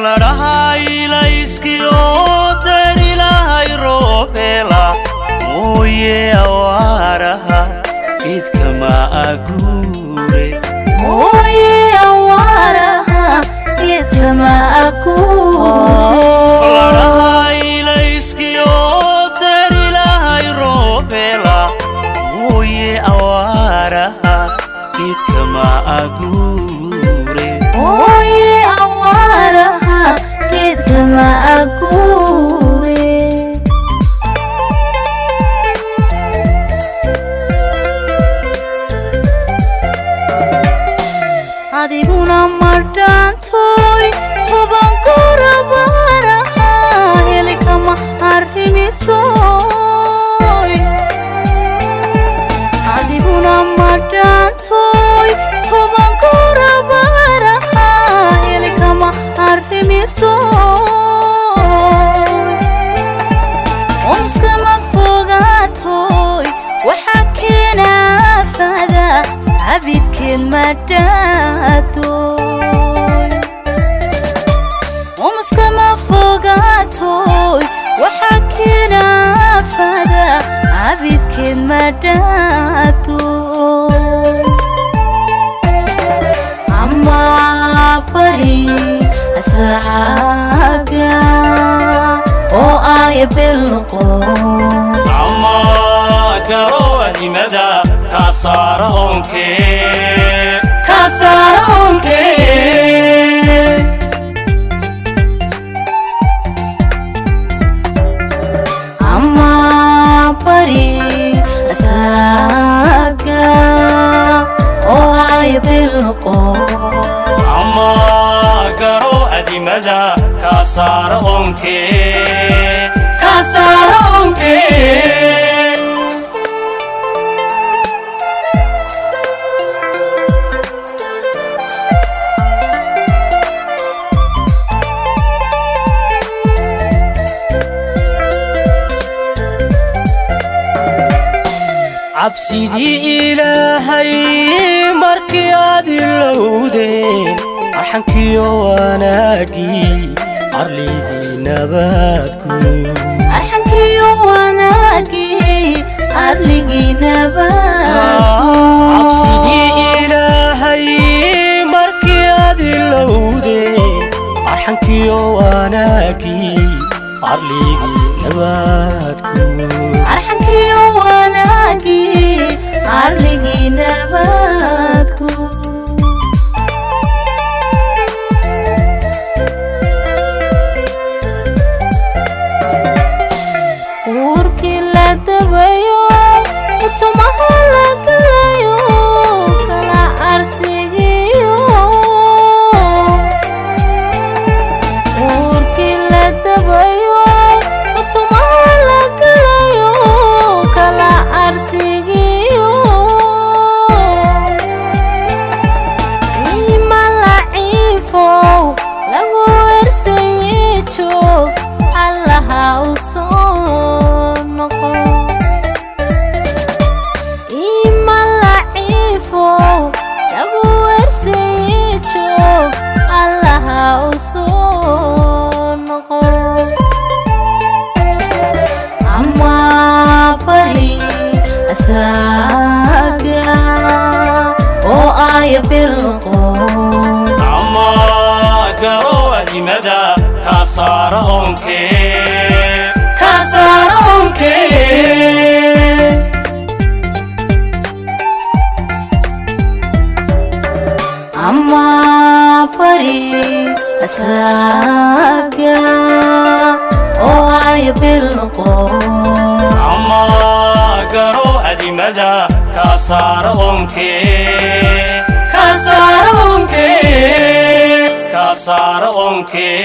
la rahay la iskiyo darilahay roobela mooye awaaraha idkama agure mooye awaaraha idkama agure la rahay la iskiyo darilahay roobela mooye awaaraha idkama agure mooye awaaraha idkama agure adiguna madhaantoy toban gurabaraha helikama arrimisoy adiguna madhaantoy toban gurabaraha helikama arrimisoy omskama fogaatoy waxa keena fada abidkeen madhaatoy omskama fogaatoy waxa keena fada abidkeen madhaatoy amma bari asaaga oo ay bilqo amma garo adimada kasara onke amma bari asaaga oo ay bilqo amma garo adimada kasara onke عبسيدي إلهي مركي عادي اللودين أرحنكي واناكي أرليكي نباتكو أرحنكي واناكي أرليكي نباتكو عبسيدي إلهي مركي عادي اللودين أرحنكي واناكي أرليكي نباتكو أرحنكي واناكي أرليكي نباتكو urki la dabayo utumaha la galayo kala arsigiyo urki la dabayo utumaha la galayo kala arsigiyo imala ifo lagu ersayicho allaha uso أساقا oo ay bilqo amma garo adimada kasara onke amma pari أساقا oo ay bilqo amma garo adimada kasara onke kasara onke